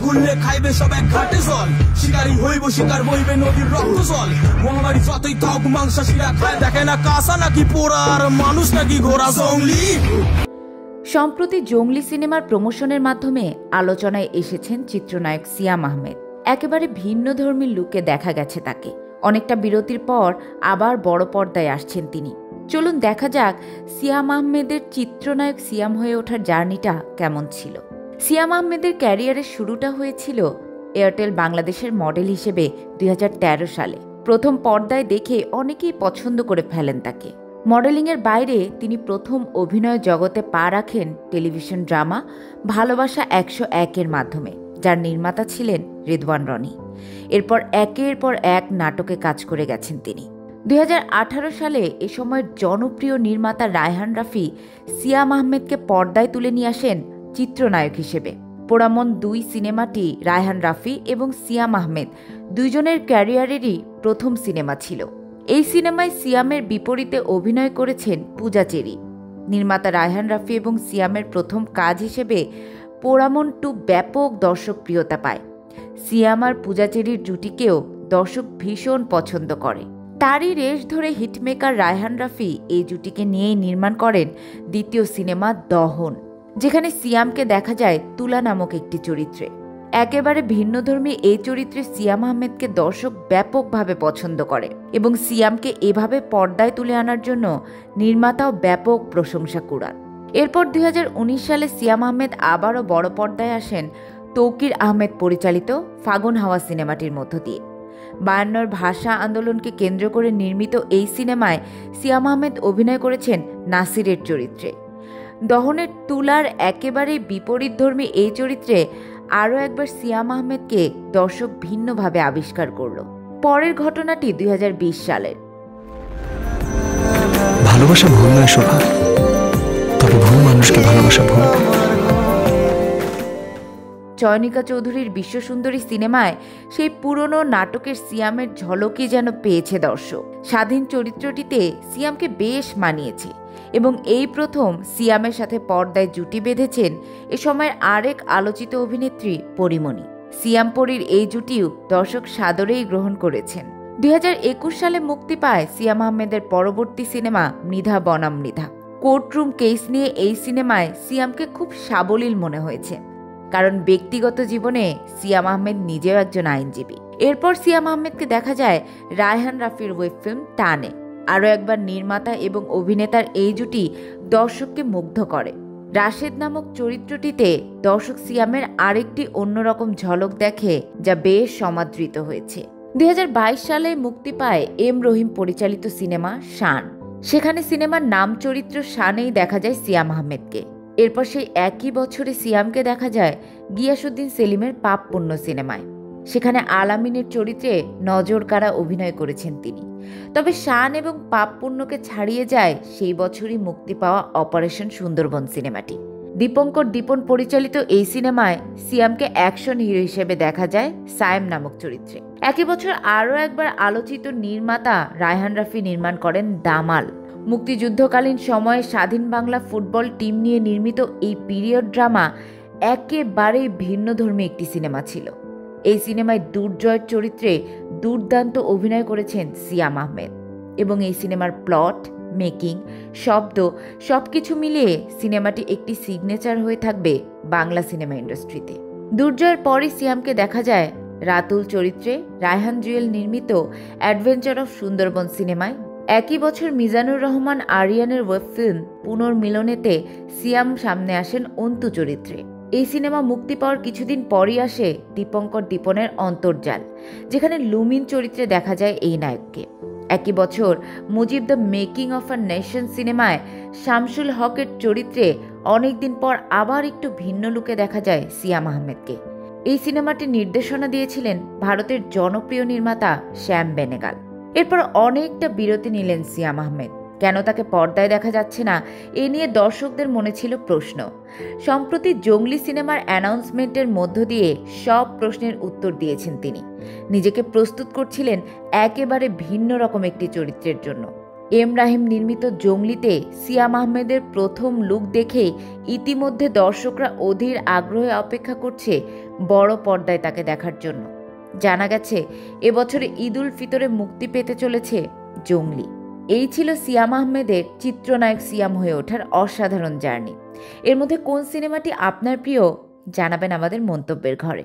ঘুরলে খাইবে সব এক ঘাটে জল, শিকারী হইব শিকার বইবে নদীর রক্ত জল। মহামারী যতই থাক মাংসাশীরা খায়, দেখে না কাঁচা নাকি পোড়া আর মানুষ নাকি ঘোড়া। জঙ্গলি সম্প্রতি জঙ্গলি সিনেমার প্রমোশনের মাধ্যমে আলোচনায় এসেছেন চিত্রনায়ক সিয়াম আহমেদ। একেবারে ভিন্নধর্মী লুকে দেখা গেছে তাকে। অনেকটা বিরতির পর আবার বড় পর্দায় আসছেন তিনি। চলুন দেখা যাক সিয়াম আহমেদের চিত্রনায়ক সিয়াম হয়ে ওঠার জার্নিটা কেমন ছিল। সিয়াম আহমেদের ক্যারিয়ারের শুরুটা হয়েছিল এয়ারটেল বাংলাদেশের মডেল হিসেবে 2013 সালে। প্রথম পর্দায় দেখে অনেকেই পছন্দ করে ফেলেন তাকে। মডেলিংয়ের বাইরে তিনি প্রথম অভিনয় জগতে পা রাখেন টেলিভিশন ড্রামা ভালোবাসা 101-এর মাধ্যমে, যার নির্মাতা ছিলেন রিদওয়ান রনি। এরপর একের পর এক নাটকে কাজ করে গেছেন তিনি। 2018 সালে এ সময়ের জনপ্রিয় নির্মাতা রায়হান রাফি সিয়াম আহমেদকে পর্দায় তুলে নিয়ে আসেন চিত্রনায়ক হিসেবে। পোড়ামন 2 সিনেমাটি রায়হান রাফি এবং সিয়াম আহমেদ দুইজনের ক্যারিয়ারেরই প্রথম সিনেমা ছিল। এই সিনেমায় সিয়ামের বিপরীতে অভিনয় করেছেন পূজা চেরি। নির্মাতা রায়হান রাফি এবং সিয়ামের প্রথম কাজ হিসেবে পোড়ামন 2 ব্যাপক দর্শকপ্রিয়তা পায়। সিয়াম আর পূজা চেরির জুটিকেও দর্শক ভীষণ পছন্দ করে। তারই রেশ ধরে হিটমেকার রায়হান রাফি এই জুটিকে নিয়েই নির্মাণ করেন দ্বিতীয় সিনেমা দহন, যেখানে সিয়ামকে দেখা যায় তুলা নামক একটি চরিত্রে। একেবারে ভিন্নধর্মী এই চরিত্রে সিয়াম আহমেদকে দর্শক ব্যাপকভাবে পছন্দ করে এবং সিয়ামকে এভাবে পর্দায় তুলে আনার জন্য নির্মাতাও ব্যাপক প্রশংসা কুড়ান। এরপর 2019 সালে সিয়াম আহমেদ আবারও বড় পর্দায় আসেন তৌকির আহমেদ পরিচালিত ফাগুন হাওয়া সিনেমাটির মধ্য দিয়ে। 52 ভাষা আন্দোলনকে কেন্দ্র করে নির্মিত এই সিনেমায় সিয়াম আহমেদ অভিনয় করেছেন নাসিরের চরিত্রে। দহনের তুলার একেবারে বিপরীতধর্মী এই চরিত্রে আরও একবার সিয়াম আহমেদকে দর্শক ভিন্নভাবে আবিষ্কার করল। পরের ঘটনাটি 2020 সালের। ভালোবাসা ভুল নয় শোভা, তবে ভুল মানুষকে ভালোবাসা ভুল। চয়নিকা চৌধুরীর বিশ্বসুন্দরী সিনেমায় সেই পুরনো নাটকের সিয়ামের ঝলকই যেন পেয়েছে দর্শক। স্বাধীন চরিত্রটিতে সিয়ামকে বেশ মানিয়েছে এবং এই প্রথম সিয়ামের সাথে পর্দায় জুটি বেঁধেছেন এ সময়ের আরেক আলোচিত অভিনেত্রী পরিমণি। সিয়াম পরীর এই জুটিও দর্শক সাদরেই গ্রহণ করেছেন। 2021 সালে মুক্তি পায় সিয়াম আহমেদের পরবর্তী সিনেমা মৃধা বনাম মৃধা। কোর্টরুম কেস নিয়ে এই সিনেমায় সিয়ামকে খুব সাবলীল মনে হয়েছে, কারণ ব্যক্তিগত জীবনে সিয়াম আহমেদ নিজেও একজন আইনজীবী। এরপর সিয়াম আহমেদকে দেখা যায় রায়হান রাফির ওয়েব ফিল্ম টানে। আরও একবার নির্মাতা এবং অভিনেতার এই জুটি দর্শককে মুগ্ধ করে। রাশেদ নামক চরিত্রটিতে দর্শক সিয়ামের আরেকটি অন্যরকম ঝলক দেখে, যা বেশ সমাদৃত হয়েছে। 2022 সালে মুক্তি পায় এম রহিম পরিচালিত সিনেমা শান। সেখানে সিনেমার নাম চরিত্র শানেই দেখা যায় সিয়াম আহমেদকে। এরপর সেই একই বছরে সিয়ামকে দেখা যায় গিয়াসউদ্দিন সেলিমের পাপ পুণ্য সিনেমায়। সেখানে আলামিনের চরিত্রে নজর কাড়া অভিনয় করেছেন তিনি। তবে শান এবং পাপ পুণ্যকে ছাড়িয়ে যায় সেই বছরই মুক্তি পাওয়া অপারেশন সুন্দরবন সিনেমাটি। দীপঙ্কর দীপন পরিচালিত এই সিনেমায় সিয়ামকে অ্যাকশন হিরো হিসেবে দেখা যায় সায়েম নামক চরিত্রে। একই বছর আরও একবার আলোচিত নির্মাতা রায়হান রাফি নির্মাণ করেন দামাল। মুক্তিযুদ্ধকালীন সময়ে স্বাধীন বাংলা ফুটবল টিম নিয়ে নির্মিত এই পিরিয়ড ড্রামা একেবারেই ভিন্নধর্মী একটি সিনেমা ছিল। এই সিনেমায় দুর্জয়ের চরিত্রে দুর্দান্ত অভিনয় করেছেন সিয়াম আহমেদ এবং এই সিনেমার প্লট, মেকিং, শব্দ সবকিছু মিলিয়ে সিনেমাটি একটি সিগনেচার হয়ে থাকবে বাংলা সিনেমা ইন্ডাস্ট্রিতে। দুর্জয়ের পরই সিয়ামকে দেখা যায় রাতুল চরিত্রে রায়হান জুয়েল নির্মিত অ্যাডভেঞ্চার অফ সুন্দরবন সিনেমায়। একই বছর মিজানুর রহমান আরিয়ানের ওয়েব ফিল্ম পুনর্মিলনেতে সিয়াম সামনে আসেন অন্তু চরিত্রে। এই সিনেমা মুক্তি পাওয়ার কিছুদিন পরই আসে দীপঙ্কর দীপনের অন্তর্জাল, যেখানে লুমিন চরিত্রে দেখা যায় এই নায়ককে। একই বছর Mujib the making of a nation সিনেমায় শামসুল হকের চরিত্রে অনেকদিন পর আবার একটু ভিন্ন লুকে দেখা যায় সিয়াম আহমেদকে। এই সিনেমাটি নির্দেশনা দিয়েছিলেন ভারতের জনপ্রিয় নির্মাতা শ্যাম বেনেগাল। এরপর অনেকটা বিরতি নিলেন সিয়াম আহমেদ। কেন তাকে পর্দায় দেখা যাচ্ছে না, এ নিয়ে দর্শকদের মনে ছিল প্রশ্ন। সম্প্রতি জঙ্গলি সিনেমার অ্যানাউন্সমেন্টের মধ্য দিয়ে সব প্রশ্নের উত্তর দিয়েছেন তিনি। নিজেকে প্রস্তুত করছিলেন একেবারে ভিন্ন রকম একটি চরিত্রের জন্য। এম রাহিম নির্মিত জঙ্গলিতে সিয়াম আহমেদের প্রথম লুক দেখে ইতিমধ্যে দর্শকরা অধীর আগ্রহে অপেক্ষা করছে বড় পর্দায় তাকে দেখার জন্য। জানা গেছে এবছরে ঈদ উল ফিতরে মুক্তি পেতে চলেছে জঙ্গলি। এই ছিল সিয়াম আহমেদের চিত্রনায়ক সিয়াম হয়ে ওঠার অসাধারণ জার্নি। এর মধ্যে কোন সিনেমাটি আপনার প্রিয় জানাবেন আমাদের মন্তব্যের ঘরে।